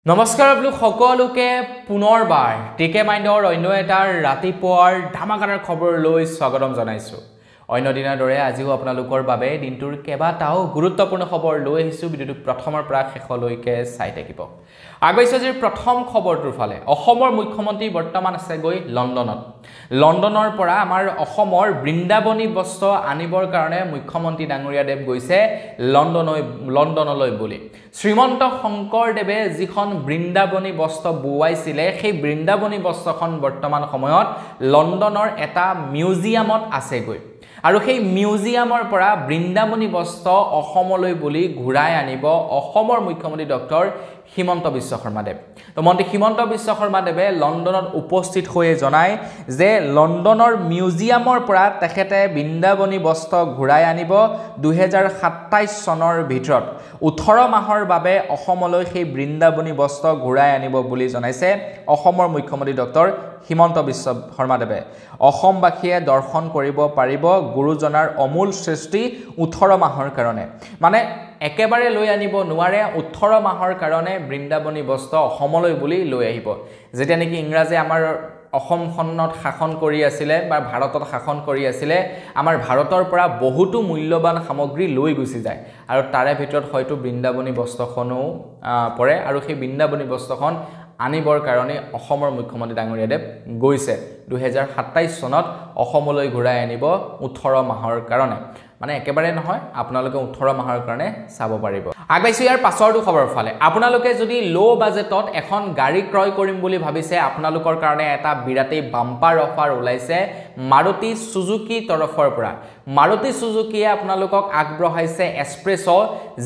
নমস্কাৰ আপোনালোক সকলোকে পুনৰবাৰ টিকে মাইণ্ডৰ অন্য এটাৰ ৰাতিপুৱাৰ ধামাকাদাৰ খবৰ লৈ স্বাগতম জনাইছো। অন্য দিনৰ দৰে আজিও আপোনালোকৰ বাবে দিনটোৰ কেবাটাও গুৰুত্বপূৰ্ণ খবৰ লৈ আহিছো। ভিডিঅ'টো প্ৰথমৰ পৰা শেষলৈকে চাই থাকিব। আগৈছে যে প্ৰথম খবৰটোৰ ফালে অসমৰ মুখ্যমন্ত্ৰী বৰ্তমান আছে গৈ লণ্ডনত। লণ্ডনৰ পৰা আমাৰ অসমৰ বৃন্দাবনী বস্ত্ৰ আনিবৰ কাৰণে মুখ্যমন্ত্ৰী ডাঙৰীয়াদেৱ গৈছে লণ্ডনলৈ বুলি। শ্ৰীমন্ত শংকৰদেৱে যিখন বৃন্দাবনী বস্ত্ৰ বুৱাইছিলে সেই বৃন্দাবনী বস্ত্ৰখন বৰ্তমান সময়ত লণ্ডনৰ এটা মিউজিয়ামত আছে গৈ। আৰু সেই মিউজিয়ামৰ পৰা বৃন্দাবনী বস্ত্ৰ অসমলৈ বুলি ঘূৰাই আনিব অসমৰ মুখ্যমন্ত্ৰী ডক্টৰ হিমন্ত বিশ্ব শৰ্মাদেৱ। তো মন্ত্ৰী হিমন্ত বিশ্ব শৰ্মাদেৱে লণ্ডনত উপস্থিত হৈ জনায় যে লণ্ডনৰ মিউজিয়ামৰ পৰা তেখেতে বৃন্দাবনী বস্ত্ৰ ঘূৰাই আনিব 2027 চনৰ ভিতৰত। 18 মাহৰ বাবে অসমলৈ সেই বৃন্দাবনী বস্ত্ৰ ঘূৰাই আনিব বুলি জনাইছে অসমৰ মুখ্যমন্ত্ৰী ডক্টৰ হিমন্ত বিশ্ব শৰ্মাদেৱে। অসমবাসীয়ে দৰ্শন কৰিব পাৰিব গুৰুজনাৰ অমূল সৃষ্টি 18 মাহৰ কাৰণে। মানে একেবাৰে লৈ আনিব নোৱাৰে, 18 মাহৰ কাৰণে বৃন্দাবনী বস্ত্ৰ অসমলৈ বুলি লৈ আহিব। যেতিয়া নেকি ইংৰাজে আমাৰ অসমখনত শাসন কৰি আছিলে বা ভাৰতত শাসন কৰি আছিলে, আমাৰ ভাৰতৰ পৰা বহুতো মূল্যৱান সামগ্ৰী লৈ গুচি যায় আৰু তাৰে ভিতৰত হয়তো বৃন্দাবনী বস্ত্ৰখনো পৰে। আৰু সেই বৃন্দাবনী বস্ত্ৰখন আনিবৰ কাৰণে অসমৰ মুখ্যমন্ত্ৰী ডাঙৰীয়াদেৱ গৈছে 2027 চনত অসমলৈ ঘূৰাই আনিব 18 মাহৰ কাৰণে। মানে একেবাৰে নহয়, আপোনালোকে 18 মাহৰ কাৰণে চাব পাৰিব। আগবাইছো ইয়াৰ পাছৰটো খবৰ ফালে। আপোনালোকে যদি লো বাজেটত এখন গাড়ী ক্ৰয় কৰিম বুলি ভাবিছে, আপোনালোকৰ কাৰণে এটা বিৰাটেই বাম্পাৰ অফাৰ ওলাইছে মাৰুতি সুজুকি তৰফৰ পৰা। মাৰুতি সুজুকিয়ে আপোনালোকক আগবঢ়াইছে এক্সপ্ৰেছ,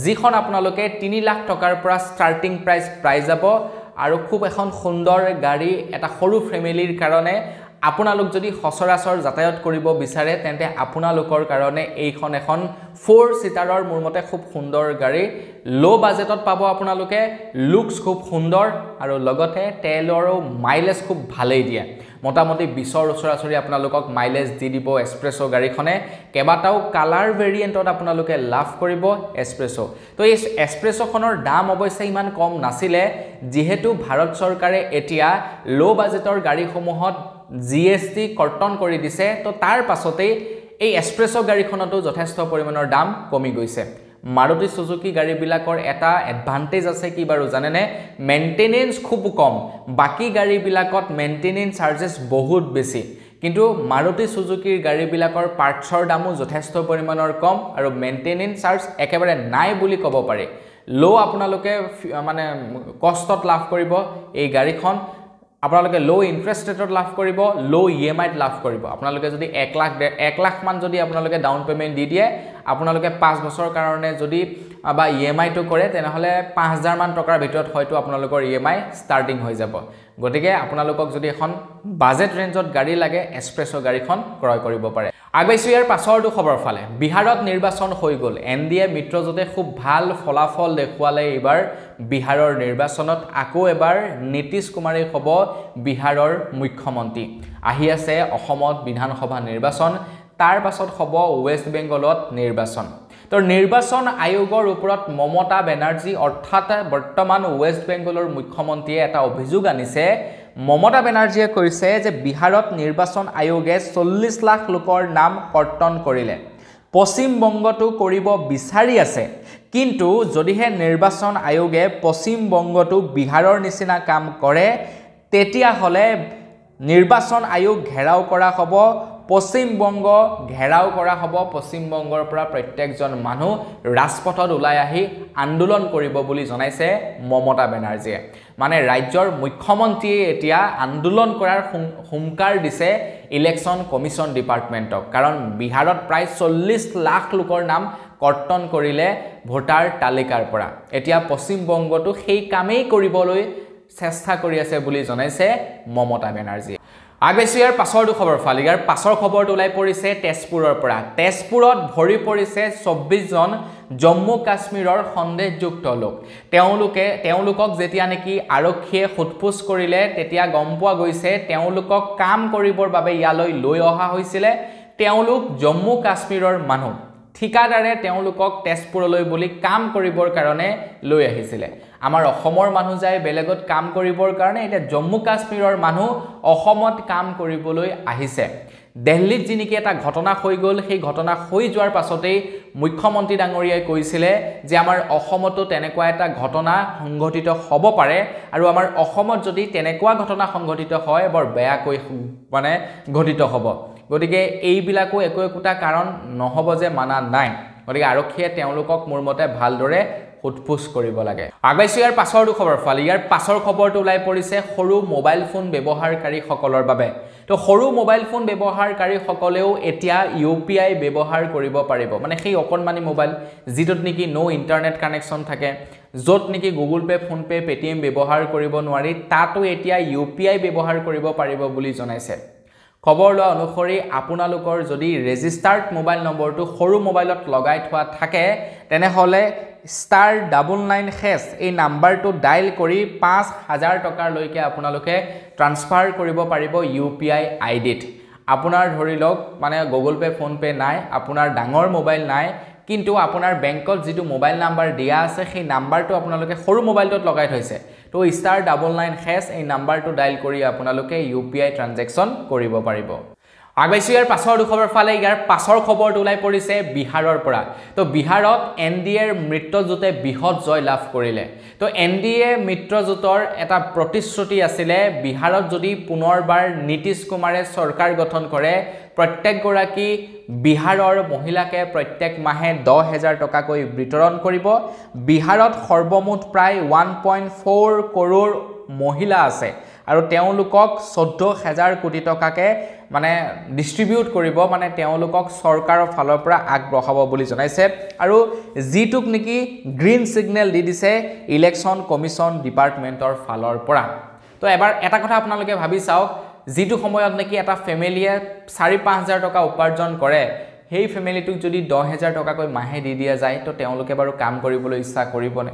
যিখন আপোনালোকে 3 লাখ টকাৰ পৰা ষ্টাৰ্টিং প্ৰাইচ পাই যাব। আৰু খুব এখন সুন্দৰ গাড়ী, এটা সৰু ফেমিলিৰ কাৰণে। আপোনালোক যদি সচৰাচৰ যাতায়াত কৰিব বিচাৰে তেন্তে আপোনালোকৰ কাৰণে এইখন এখন 4 সিটাৰৰ মোৰ মতে খুব সুন্দৰ গাড়ী। লো বাজেটত পাব আপোনালোকে, লুকছ খুব সুন্দৰ আৰু লগতে তেলৰো মাইলেজ খুব ভালেই দিয়ে। মোটামুটি 20ৰ ওচৰাচৰি আপোনালোকক মাইলেজ দি দিব এক্সপ্ৰেছ গাড়ীখনে। কেইবাটাও কালাৰ ভেৰিয়েণ্টত আপোনালোকে লাভ কৰিব এক্সপ্ৰেছ। তো এই এক্সপ্ৰেছখনৰ দাম অৱশ্যে ইমান কম নাছিলে, যিহেতু ভাৰত চৰকাৰে এতিয়া লো বাজেটৰ গাড়ীসমূহত GST কৰ্তন কৰি দিছে। তো তাৰ পাছতেই এই এক্সপ্ৰেছ গাড়ীখনতো যথেষ্ট পৰিমাণৰ দাম কমি গৈছে। মাৰুতি সুজুকি গাড়ীবিলাকৰ এটা এডভান্টেজ আছে কি বাৰু জানেনে? মেইনটেনেন্স খুব কম। বাকী গাড়ীবিলাকত মেইনটেনেন্স চাৰ্জেছ বহুত বেছি, কিন্তু মাৰুতি সুজুকিৰ গাড়ীবিলাকৰ পাৰ্টছৰ দামো যথেষ্ট পৰিমাণৰ কম আৰু মেইনটেনেন্স চাৰ্জ একেবাৰে নাই বুলি ক'ব পাৰি। লো আপোনালোকে মানে কষ্টত লাভ কৰিব এই গাড়ীখন। আপোনালোকে লো ইন্টাৰেষ্ট ৰেটত লাভ কৰিব, লো EMIত লাভ কৰিব। আপোনালোকে যদি 1 লাখ মান যদি আপোনালোকে ডাউন পেমেণ্ট দি দিয়ে, আপোনালোকে 5 বছৰৰ কাৰণে যদি বা EMIটো কৰে, তেনেহ'লে 5000 মান টকাৰ ভিতৰত হয়তো আপোনালোকৰ EMI ষ্টাৰ্টিং হৈ যাব। গতিকে আপোনালোকক যদি এখন বাজেট ৰেঞ্জত গাড়ী লাগে, এক্সপ্ৰেছ গাড়ীখন ক্ৰয় কৰিব পাৰে। আগবাইছো ইয়াৰ পাছৰটো খবৰ ফালে। বিহাৰত নিৰ্বাচন হৈ গ'ল। NDA মিত্ৰজোঁটে খুব ভাল ফলাফল দেখুৱালে এইবাৰ বিহাৰৰ নিৰ্বাচনত। আকৌ এবাৰ নীতিশ কুমাৰেই হ'ব বিহাৰৰ মুখ্যমন্ত্ৰী। আহি আছে অসমত বিধানসভা নিৰ্বাচন, তাৰ পাছত হ'ব ৱেষ্ট বেংগলত নিৰ্বাচন। তো নিৰ্বাচন আয়োগৰ ওপৰত মমতা বেনাৰ্জী অৰ্থাৎ বৰ্তমান ৱেষ্ট বেংগলৰ মুখ্যমন্ত্ৰীয়ে এটা অভিযোগ আনিছে। মমতা বেনাৰ্জীয়ে কৈছে যে বিহাৰত নিৰ্বাচন আয়োগে 40 লাখ লোকৰ নাম কৰ্তন কৰিলে। পশ্চিম বংগতো কৰিব বিচাৰি আছে, কিন্তু যদিহে নিৰ্বাচন আয়োগে পশ্চিম বংগতো বিহাৰৰ নিচিনা কাম কৰে, তেতিয়াহ'লে নিৰ্বাচন আয়োগ ঘেৰাও কৰা হ'ব, পশ্চিম বংগ ঘেৰাও কৰা হ'ব। পশ্চিম বংগৰ পৰা প্ৰত্যেকজন মানুহ ৰাজপথত ওলাই আহি আন্দোলন কৰিব বুলি জনাইছে মমতা বেনাৰ্জীয়ে। মানে ৰাজ্যৰ মুখ্যমন্ত্ৰীয়ে এতিয়া আন্দোলন কৰাৰ হুংকাৰ দিছে ইলেকশ্যন কমিশ্যন ডিপাৰ্টমেণ্টক। কাৰণ বিহাৰত প্ৰায় 40 লাখ লোকৰ নাম কৰ্তন কৰিলে ভোটাৰ তালিকাৰ পৰা। এতিয়া পশ্চিম বংগতো সেই কামেই কৰিবলৈ চেষ্টা কৰি আছে বুলি জনাইছে মমতা বেনাৰ্জীয়ে। আগবাইছো ইয়াৰ পাছৰটো খবৰ ফালে। ইয়াৰ পাছৰ খবৰটো ওলাই পৰিছে তেজপুৰৰ পৰা। তেজপুৰত ভৰি পৰিছে 24 জন জম্মু কাশ্মীৰৰ সন্দেহযুক্ত লোক। তেওঁলোকক যেতিয়া নেকি আৰক্ষীয়ে সোধপোছ কৰিলে, তেতিয়া গম পোৱা গৈছে তেওঁলোকক কাম কৰিবৰ বাবে ইয়ালৈ লৈ অহা হৈছিলে। তেওঁলোক জম্মু কাশ্মীৰৰ মানুহ। ঠিকাদাৰে তেওঁলোকক তেজপুৰলৈ বুলি কাম কৰিবৰ কাৰণে লৈ আহিছিলে আমাৰ অসমৰ মানুহ যায় বেলেগত কাম কৰিবৰ কাৰণে এটা জম্মু কাশ্মীৰৰ মানুহ অসমত কাম কৰিবলৈ আহিছে দিল্লীত যিনিকি এটা ঘটনা হৈ গল সেই ঘটনা হৈ যোৱাৰ পাছতেই মুখ্যমন্ত্ৰী ডাঙৰীয়াই কৈছিলে যে আমাৰ অসমতো তেনেকুৱা এটা ঘটনা সংঘটিত হ'ব পাৰে আৰু আমাৰ অসমত যদি তেনেকুৱা ঘটনা সংঘটিত হয় বৰ বেয়াকৈ মানে ঘটিত হ'ব গতিকে এইবিলাকো একোটা কাৰণ নহব যে মানা নাই গতিকে আৰক্ষীয়ে তেওঁলোকক মোৰ মতে ভালদৰে ফুটফুস কৰিব লাগে আগাইছো ইয়াৰ পাছৰটো খবৰ ফালি ইয়াৰ পাছৰ খবৰটো ওলাই পৰিছে সৰু মোবাইল ফোন ব্যৱহাৰকাৰী সকলৰ বাবে তো সৰু মোবাইল ফোন ব্যৱহাৰকাৰী সকলেও এতিয়া ইউপিআই ব্যৱহাৰ কৰিব পাৰিব মানে সেই অকনমানি মোবাইল যিটোত নেকি নো ইন্টাৰনেট কানেকশন থাকে যত নেকি Google pay phone pay Paytm ব্যৱহাৰ কৰিব নোৱাৰি তাতো এতিয়া ইউপিআই ব্যৱহাৰ কৰিব পাৰিব বুলি জনাইছে খবৰ লোৱা অনুসৰি আপোনালোকৰ যদি ৰেজিষ্টাৰ্ড মোবাইল নম্বৰটো সৰু মোবাইলত লগাই থোৱা থাকে তেনেহলে *99# এই নাম্বাৰটো ডায়াল কৰি 5000 টকাৰ লৈকে আপোনালোকে ট্ৰান্সফাৰ কৰিব পাৰিব ইউপিআই আইডিত আপোনাৰ ধৰি লওক মানে গুগল পে ফোন পে নাই আপোনাৰ ডাঙৰ মোবাইল নাই কিন্তু আপোনাৰ বেংকত যেটো মোবাইল নাম্বাৰ দিয়া আছে সেই নাম্বাৰটো আপোনালোকে সৰু মোবাইলটোত লগাই থৈছে তো *99# এই নাম্বাৰটো ডায়াল কৰি আপোনালোকে ইউপিআই ট্ৰানজেকচন কৰিব পাৰিব আগাইছো ইয়াৰ পাছৰ খবৰ ফালে ইয়াৰ পাছৰ খবৰটো ওলাই পৰিছে বিহাৰৰ পৰা তো বিহাৰত এনডিএৰ মিত্ৰজোঁটে বৃহৎ জয় লাভ কৰিলে তো এনডিএ মিত্ৰজোঁটৰ এটা প্ৰতিশ্ৰুতি আছিলে বিহাৰত যদি পুনৰবাৰ নীতিশ কুমাৰে চৰকাৰ গঠন কৰে প্ৰত্যেক গৰাকী বিহাৰৰ মহিলাকে প্ৰত্যেক মাহে 10000 টকাকৈ বিতৰণ কৰিব বিহাৰত সৰ্বমুঠ প্ৰায় 1.4 কৰোৰ মহিলা আছে আৰু তেওঁলোকক 14000 কোটি টকাকে মানে ডিস্ট্ৰিবিউট কৰিব মানে তেওঁলোকক চৰকাৰৰ ফালৰ পৰা আগবঢ়াব বুলি জনাইছে আৰু জিটুক নেকি গ্ৰীন সিগনেল দি দিছে ইলেকশন কমিশন ডিপাৰ্টমেন্টৰ ফালৰ পৰা তো এবাৰ এটা কথা আপোনালোকে ভাবি চাওক জিটু সময়ত নেকি এটা ফ্যামিলিয়ে 4-5000 টকা উপাৰ্জন কৰে সেই ফ্যামিলিটোক যদি 10000 টকাকৈ মাহে দি দিয়া যায় তো তেওঁলোকে বাৰু কাম কৰিবলৈ ইচ্ছা কৰিবনে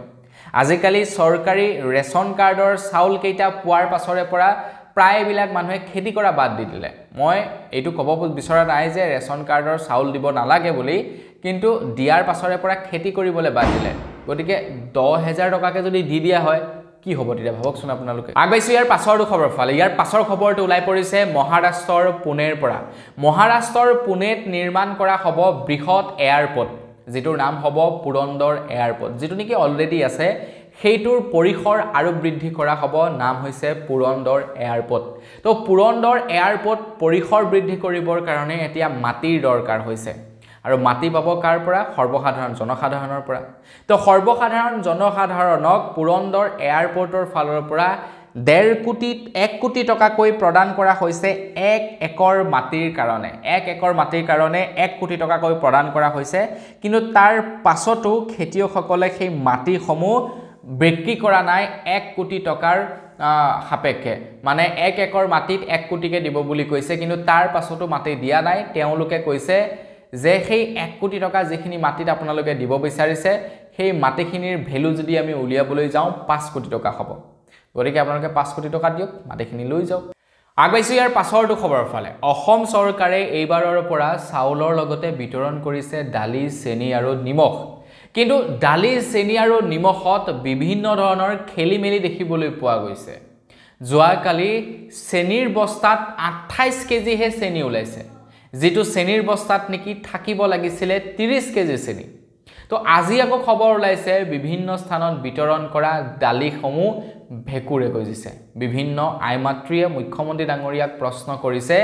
আজিকালি সৰকাৰি ৰেশন কাৰ্ডৰ চাউল কেইটা পোৱাৰ পাছৰে পৰা প্ৰায় বিলাক মানুহে খেতি কৰা বাদ দি দিলে মই এইটো কব বিচৰা নাই যে ৰেশন কাৰ্ডৰ চাউল দিব নালাগে বুলি কিন্তু দিয়াৰ পাছৰে পৰা খেতি কৰিবলৈ বাদ দিলে গতিকে 10000 টকাকে যদি দি দিয়া হয় কি হ'ব তেতিয়া ভাবকচোন আপোনালোকে আগবাইছো ইয়াৰ পাছৰ খবৰ ফালে ইয়াৰ পাছৰ খবৰটো ওলাই পৰিছে মহাৰাষ্ট্ৰৰ পুনেৰ পৰা মহাৰাষ্ট্ৰৰ পুনেত নিৰ্মাণ কৰা হ'ব বৃহৎ এয়াৰপোৰ্ট যেটোৰ নাম হ'ব পুৰন্দৰ এয়াৰপোৰ্ট যেটো নেকি অলৰেডি আছে সেইটোৰ পৰিখৰ আৰু বৃদ্ধি কৰা হ'ব নাম হৈছে পুৰন্দৰ এয়াৰপোৰ্ট তো পুৰন্দৰ এয়াৰপোৰ্ট পৰিখৰ বৃদ্ধি কৰিবৰ কাৰণে এতিয়া মাটিৰ দৰকাৰ হৈছে আৰু মাটি পাব কাৰ পৰা সৰ্বসাধাৰণ জনসাধাৰণৰ পৰা তো সৰ্বসাধাৰণ জনসাধাৰণক পুৰন্দৰ এয়াৰপোৰ্টৰ ফালৰ পৰা 1 কোটি টকাকৈ প্ৰদান কৰা হৈছে 1 একৰ মাটিৰ কাৰণে 1 একৰ মাটিৰ কাৰণে 1 কোটি টকাকৈ প্ৰদান কৰা হৈছে কিন্তু তাৰ পাছতো খেতিয়কসকলে সেই মাটিসমূহ বিক্ৰী কৰা নাই 1 কোটি টকাৰ হাপেক্ষে মানে 1 একৰ মাটিত 1 কোটিকে দিব বুলি কৈছে কিন্তু তাৰ পাছতো মাটি দিয়া নাই তেওঁলোকে কৈছে যে সেই 1 কোটি টকা যিখিনি মাটিত আপোনালোকে দিব বিচাৰিছে সেই মাটিখিনিৰ ভ্যালু যদি আমি উলিয়াবলৈ যাওঁ 5 কোটি টকা হ'ব গতিকে আপোনালোকে 5 কোটি টকা দিয়ক মাটিখিনি লৈ যাওক আগবাইছো ইয়াৰ পাছৰটো খবৰ ফালে অসম চৰকাৰে এইবাৰৰ পৰা চাউলৰ লগতে বিতৰণ কৰিছে দালি চেনি আৰু নিমখ কিন্তু দালি চেনি আৰু নিমখত বিভিন্ন ধৰণৰ খেলিমেলি দেখিবলৈ পোৱা গৈছে যোৱাকালি চেনিৰ বস্তাত 28 কেজি হে চেনি ওলাইছে যেটো চেনিৰ বস্তাত নেকি থাকিব লাগিছিলে 30 কেজি চেনি তো আজি আকৌ খবৰ ওলাইছে বিভিন্ন স্থানত বিতৰণ কৰা দালিসমূহ ভেকুৰে গজিছে বিভিন্ন আইমাত্ৰীয়ে মুখ্যমন্ত্ৰী ডাঙৰীয়াক প্ৰশ্ন কৰিছে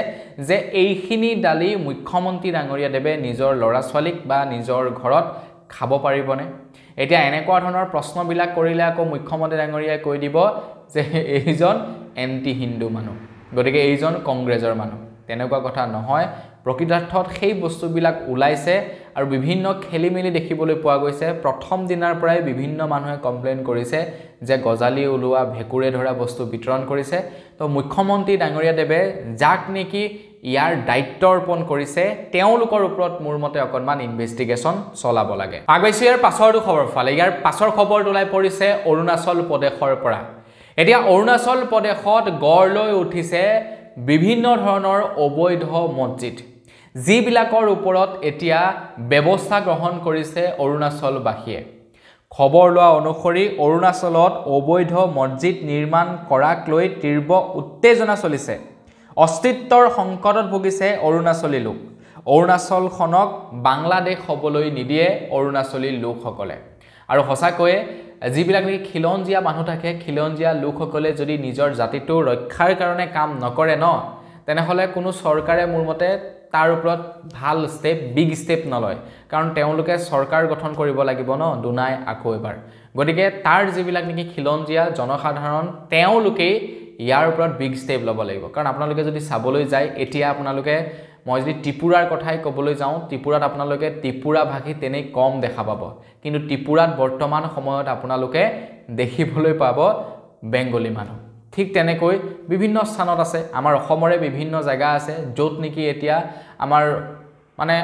যে এইখিনি দালি মুখ্যমন্ত্ৰী ডাঙৰীয়া দেৱে নিজৰ লৰা ছোৱালীক বা নিজৰ ঘৰত খাব পাৰিবনে এতিয়া এনেকুৱা ধৰণৰ প্ৰশ্নবিলাক কৰিলে আকৌ মুখ্যমন্ত্ৰী ডাঙৰীয়াই কৈ দিব যে এইজন এন্টি হিন্দু মানুহ গতিকে এইজন কংগ্ৰেছৰ মানুহ তেনেকুৱা কথা নহয় প্ৰকৃতাৰ্থত সেই বস্তুবিলাক ওলাইছে আৰু বিভিন্ন খেলিমেলি দেখিবলৈ পোৱা গৈছে প্ৰথম দিনৰ পৰাই বিভিন্ন মানুহে কমপ্লেইন কৰিছে যে গজালি ওলোৱা ভেকুৰে ধৰা বস্তু বিতৰণ কৰিছে তো মুখ্যমন্ত্ৰী ডাঙৰীয়া দেৱে যাক নেকি ইয়াৰ দায়িত্ব অৰ্পণ কৰিছে তেওঁলোকৰ ওপৰত মোৰ মতে অকনমান ইনভেষ্টিগেচন চলাব লাগে আগবাইছো ইয়াৰ পাছৰটো খবৰ ফালে ইয়াৰ পাছৰ খবৰটো ওলাই পৰিছে অৰুণাচল প্ৰদেশৰ পৰা এতিয়া অৰুণাচল প্ৰদেশত গড় লৈ উঠিছে বিভিন্ন ধৰণৰ অবৈধ মছজিদ যিবিলাকৰ ওপৰত এতিয়া ব্যৱস্থা গ্ৰহণ কৰিছে অৰুণাচলবাসীয়ে খবৰ লোৱা অনুসৰি অৰুণাচলত অবৈধ মছজিদ নিৰ্মাণ কৰাক লৈ তীব্ৰ উত্তেজনা চলিছে অস্তিত্বৰ সংকটত ভুগিছে অৰুণাচলী লোক অৰুণাচলখনক বাংলাদেশ হ'বলৈ নিদিয়ে অৰুণাচলী লোকসকলে আৰু সঁচাকৈ যিবিলাক নেকি খিলঞ্জীয়া মানুহ থাকে খিলঞ্জীয়া লোকসকলে যদি নিজৰ জাতিটো ৰক্ষাৰ কাৰণে কাম নকৰে ন তেনেহলে কোনো চৰকাৰে মোৰ মতে তাৰ ওপৰত ভাল ষ্টেপ বিগ ষ্টেপ নলয় কাৰণ তেওঁলোকে চৰকাৰ গঠন কৰিব লাগিব ন দুনাই আকৌ এবাৰ গতিকে তাৰ যিবিলাক নেকি খিলঞ্জীয়া জনসাধাৰণ তেওঁলোকে ইয়াৰ ওপৰত বিগ ষ্টেপ ল'ব লাগিব কাৰণ আপোনালোকে যদি চাবলৈ যায় এতিয়া আপোনালোকে মই যদি ত্ৰিপুৰাৰ কথাই ক'বলৈ যাওঁ ত্ৰিপুৰাত আপোনালোকে ত্ৰিপুৰা ভাষী তেনে কম দেখা পাব কিন্তু ত্ৰিপুৰাত বৰ্তমান সময়ত আপোনালোকে দেখিবলৈ পাব বেংগলী মানুহ ঠিক তেনেকৈ বিভিন্ন স্থানত আছে আমাৰ অসমৰে বিভিন্ন জায়গা আছে য'ত নেকি এতিয়া আমাৰ মানে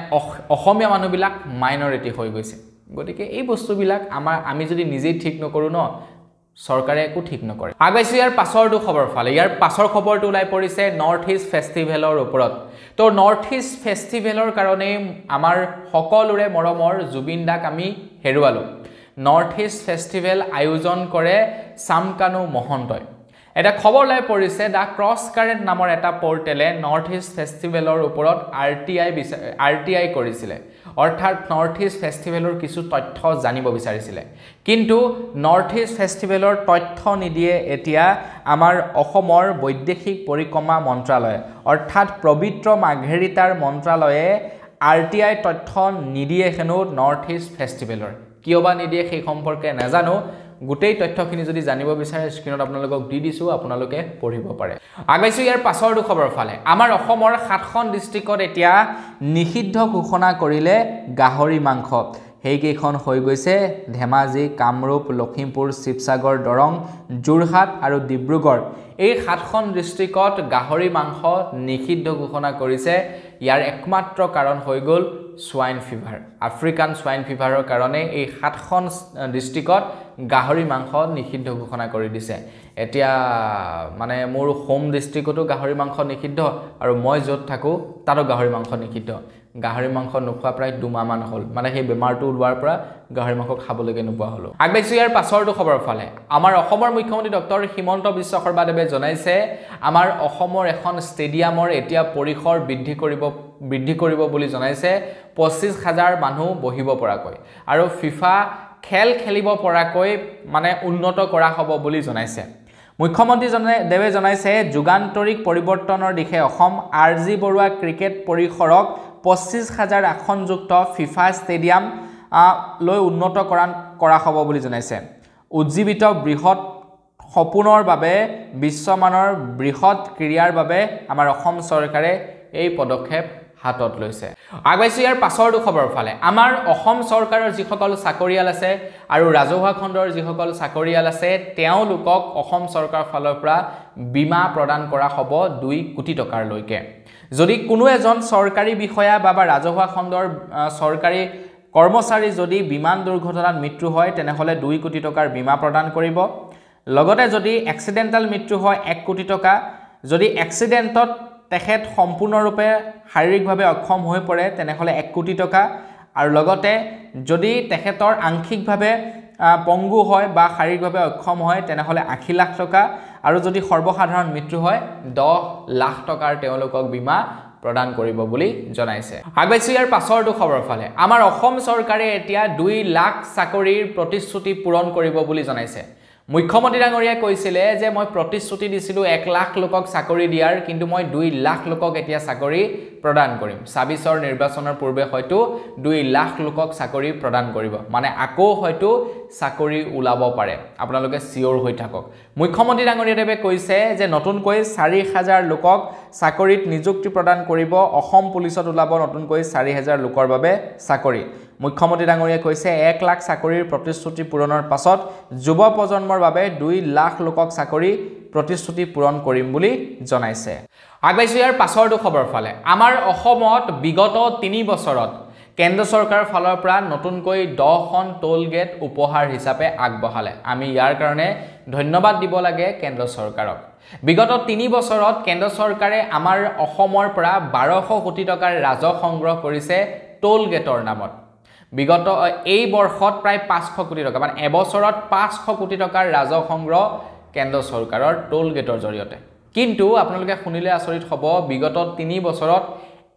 অসমীয়া মানুহবিলাক মাইনৰিটি হৈ গৈছে গতিকে এই বস্তুবিলাক আমি যদি নিজেই ঠিক নকৰো ন চৰকাৰে একো ঠিক নকৰে আগাইছো ইয়াৰ পাছৰটো খবৰ ফালে ইয়াৰ পাছৰ খবৰটো ওলাই পৰিছে নৰ্থ ইষ্ট ফেষ্টিভেলৰ ওপৰত তো নৰ্থ ইষ্ট ফেষ্টিভেলৰ কাৰণে আমাৰ সকলোৰে মৰমৰ জুবিন দাক আমি হেৰুৱালো নৰ্থ ইষ্ট ফেষ্টিভেল আয়োজন কৰে সামকানু মহন্তই এটা খবৰ ওলাই পৰিছে দা ক্ৰছ কাৰেন্ট নামৰ এটা পৰ্টেলে নৰ্থ ইষ্ট ফেষ্টিভেলৰ ওপৰত আৰটিআই কৰিছিলে অৰ্থাৎ নৰ্থ ইষ্ট ফেষ্টিভেলৰ কিছু তথ্য জানিব বিচাৰিছিলে কিন্তু নৰ্থ ইষ্ট ফেষ্টিভেলৰ তথ্য নিদিয়ে এতিয়া আমাৰ অসমৰ বৈদেশিক পৰিক্ৰমা মন্ত্ৰালয় অৰ্থাৎ পবিত্ৰ মাৰ্ঘেৰিটাৰ মন্ত্ৰালয়ে আৰটিআই তথ্য নিদিয়ে হেনো নৰ্থ ইষ্ট ফেষ্টিভেলৰ কিয়বা নিদিয়ে সেই সম্পৰ্কে নাজানো গোটেই তথ্যখিনি যদি জানিব বিচাৰে স্ক্ৰিনত আপোনালোকক দি দিছো আপোনালোকে পঢ়িব পাৰে আগাইছো ইয়াৰ পাছৰটো খবৰ ফালে আমাৰ অসমৰ 7খন ডিস্ট্ৰিক্টত এতিয়া নিষিদ্ধ ঘোষণা কৰিলে গাহৰি মাংস হেইকেইখন হৈ গৈছে ধেমাজি কামৰূপ লখিমপুৰ শিৱসাগৰ দৰং যোৰহাট আৰু ডিব্ৰুগড় এই 7খন ডিস্ট্ৰিক্টত গাহৰি মাংস নিষিদ্ধ ঘোষণা কৰিছে ইয়াৰ একমাত্ৰ কাৰণ হৈ গ'ল সোয়াইন ফিভাৰ আফ্ৰিকান সোয়াইন ফিভাৰৰ কাৰণে এই 7খন ডিস্ট্ৰিক্টত গাহৰি মাংস নিষিদ্ধ ঘোষণা কৰি দিছে এতিয়া মানে মোৰ হোম ডিস্ট্ৰিক্টতো গাহৰি মাংস নিষিদ্ধ আৰু মই য'ত থাকো তাৰো গাহৰি মাংস নিষিদ্ধ গাহৰি মাংস নোখোৱা প্ৰায় 2 মাহ মান হ'ল মানে সেই বেমাৰটো ওলোৱাৰ পৰা গাহৰি মাংস খাবলৈকে নোপোৱা হলো আগবাইছো ইয়াৰ পাছৰটো খবৰ ফালে আমাৰ অসমৰ মুখ্যমন্ত্ৰী ডক্টৰ হিমন্ত বিশ্ব শৰ্মাদেৱে জনাইছে আমাৰ অসমৰ এখন ষ্টেডিয়ামৰ এতিয়া পৰিসৰ বৃদ্ধি কৰিব বুলি জনাইছে 25000 মানুহ বহিব পৰাকৈ আৰু ফিফা খেল খেলিব পৰাকৈ মানে উন্নত কৰা হ'ব বুলি জনাইছে মুখ্যমন্ত্ৰী দেৱে জনাইছে যুগান্তৰিক পৰিৱৰ্তনৰ দিশে অসম আৰজি বৰুৱা ক্ৰিকেট পৰিসৰক 25000 আসনযুক্ত ফিফা ষ্টেডিয়াম লৈ উন্নত কৰা হ'ব বুলি জনাইছে উজ্জীৱিত বৃহৎ সপোনৰ বাবে বিশ্বমানৰ বৃহৎ ক্ৰীড়াৰ বাবে আমাৰ অসম চৰকাৰে এই পদক্ষেপ হাতত লৈছে আগবাইছো ইয়াৰ পাছৰটো খবৰ ফালে আমাৰ অসম চৰকাৰৰ যিসকল চাকৰিয়াল আছে আৰু ৰাজহুৱা খণ্ডৰ যিসকল চাকৰিয়াল আছে তেওঁলোকক অসম চৰকাৰৰ ফালৰ পৰা বীমা প্ৰদান কৰা হ'ব 2 কোটি টকাৰ লৈকে যদি কোনো এজন চৰকাৰী বিষয়া বা ৰাজহুৱা খণ্ডৰ চৰকাৰী কৰ্মচাৰী যদি বিমান দুৰ্ঘটনাত মৃত্যু হয় তেনেহলে 2 কোটি টকাৰ বীমা প্ৰদান কৰিব লগতে যদি এক্সিডেন্টাল মৃত্যু হয় 1 কোটি টকা যদি এক্সিডেন্টত তেখেত সম্পূৰ্ণৰূপে শাৰীৰিকভাৱে অক্ষম হৈ পৰে তেনেহলে 1 কোটি টকা আৰু লগতে যদি তেখেতৰ আংশিকভাৱে পংগু হয় বা শাৰীৰিকভাৱে অক্ষম হয় তেনেহলে 80 লাখ টকা আৰু যদি সৰ্বসাধাৰণ মৃত্যু হয় 10 লাখ টকাৰ তেওঁলোকক বীমা প্ৰদান কৰিব বুলি জনাইছে আগবাইছো ইয়াৰ পাছৰটো খবৰ ফালে আমাৰ অসম চৰকাৰে এতিয়া 2 লাখ চাকৰিৰ প্ৰতিশ্ৰুতি পূৰণ কৰিব বুলি জনাইছে মুখ্যমন্ত্ৰী ডাঙৰীয়াই কৈছিলে যে মই প্ৰতিশ্ৰুতি দিছিলো 1 লাখ লোকক চাকৰি দিয়াৰ কিন্তু মই 2 লাখ লোকক এতিয়া চাকৰি প্ৰদান কৰিম 26ৰ নিৰ্বাচনৰ পূৰ্বে হয়তো 2 লাখ লোকক চাকৰি প্ৰদান কৰিব মানে আকৌ হয়তো চাকৰি ওলাব পাৰে আপোনালোকে সিওৰ হৈ থাকক মুখ্যমন্ত্ৰী ডাঙৰীয়াদেৱে কৈছে যে নতুনকৈ 4000 লোকক চাকৰিত নিযুক্তি প্ৰদান কৰিব অসম পুলিচত ওলাব নতুনকৈ 4000 লোকৰ বাবে চাকৰি মুখ্যমন্ত্ৰী ডাঙৰীয়াই কৈছে 1 লাখ চাকৰিৰ প্ৰতিশ্ৰুতি পূৰণৰ পাছত যুৱ প্ৰজন্মৰ বাবে 2 লাখ লোকক চাকৰি প্ৰতিশ্ৰুতি পূৰণ কৰিম বুলি জনাইছে আগবাইছো ইয়াৰ পাছৰটো খবৰ ফালে আমাৰ অসমত বিগত 3 বছৰত কেন্দ্ৰ চৰকাৰৰ ফালৰ পৰা নতুনকৈ 10খন টোল গেট উপহাৰ হিচাপে আগবঢ়ালে আমি ইয়াৰ কাৰণে ধন্যবাদ দিব লাগে কেন্দ্ৰ চৰকাৰক বিগত 3 বছৰত কেন্দ্ৰ চৰকাৰে আমাৰ অসমৰ পৰা 1200 কোটি টকাৰ ৰাজহ সংগ্ৰহ কৰিছে টোল গেটৰ নামত বিগত এই বৰ্ষত প্ৰায় 500 কোটি টকা মানে এবছৰত 500 কোটি টকাৰ ৰাজহ সংগ্ৰহ কেন্দ্ৰ চৰকাৰৰ টোল গেটৰ জৰিয়তে কিন্তু আপোনালোকে শুনিলে আচৰিত হ'ব বিগত 3 বছৰত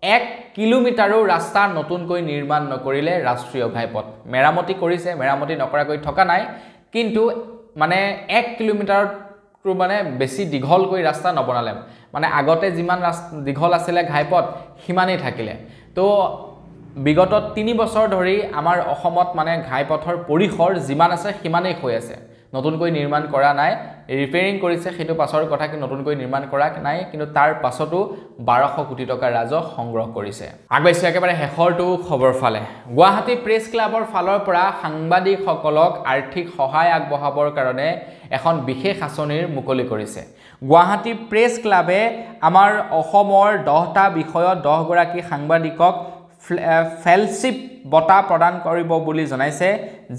1 কিলোমিটাৰো ৰাস্তা নতুনকৈ নিৰ্মাণ নকৰিলে ৰাষ্ট্ৰীয় ঘাইপথ মেৰামতি কৰিছে মেৰামতি নকৰাকৈ থকা নাই কিন্তু মানে 1 কিলোমিটাৰ মানে বেছি দীঘলকৈ ৰাস্তা নবনালে মানে আগতে যিমান দীঘল আছিল ঘাইপথ হিমানেই থাকিলে তো বিগত 3 বছৰ ধৰি আমাৰ অসমত মানে ঘাইপথৰ পৰিসৰ যিমান আছে হিমানেই হৈ আছে নতুনকৈ নিৰ্মাণ কৰা নাই ৰিপেয়াৰিং কৰিছে সেইটো পাছৰ কথা কি নতুনকৈ নিৰ্মাণ কৰা নাই কিন্তু তাৰ পাছতো 1200 কোটি টকা ৰাজহ সংগ্ৰহ কৰিছে আগবাইছে একেবাৰে হেখৰটো খবৰ ফালে গুৱাহাটী প্ৰেছ ক্লাবৰ ফালৰ পৰা সাংবাদিকসকলক আৰ্থিক সহায় আগবঢ়াবৰ কাৰণে এখন বিশেষ আঁচনিৰ মুকলি কৰিছে গুৱাহাটী প্ৰেছ ক্লাবে আমাৰ অসমৰ 10টা বিষয়ত 10 গৰাকী সাংবাদিকক ফেলশ্বিপ বঁটা প্ৰদান কৰিব বুলি জনাইছে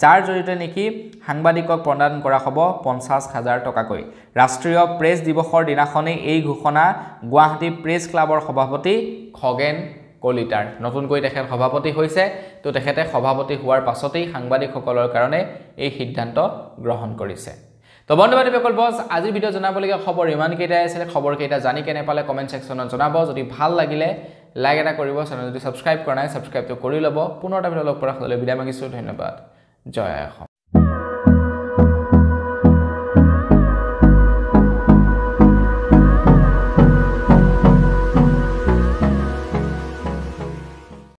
যাৰ জৰিয়তে নেকি সাংবাদিকক প্ৰদান কৰা হ'ব 50,000 টকাকৈ ৰাষ্ট্ৰীয় প্ৰেছ দিৱসৰ দিনাখনে এই ঘোষণা গুৱাহাটী প্ৰেছ ক্লাবৰ সভাপতি খগেন কলিতাৰ নতুনকৈ তেখেত সভাপতি হৈছে তো তেখেতে সভাপতি হোৱাৰ পাছতেই সাংবাদিকসকলৰ কাৰণে এই সিদ্ধান্ত গ্ৰহণ কৰিছে তো বন্ধু-বান্ধৱীসকল বস আজি ভিডিও জনাবলগীয়া খবৰ ইমান কেইটাই আছিল খবৰ কেইটা জানি কেনে পালে কমেন্ট সেকশনত জনাব যদি ভাল লাগিলে লাইক এটা কৰিব চেনেল যদি সাবস্ক্ৰাইব কৰা নাই সাবস্ক্ৰাইবটো কৰি ল'ব পুনৰ এটা ভিডিও লগ পোৱাৰ হ'লে বিদায় মাগিছো ধন্যবাদ জয় অসম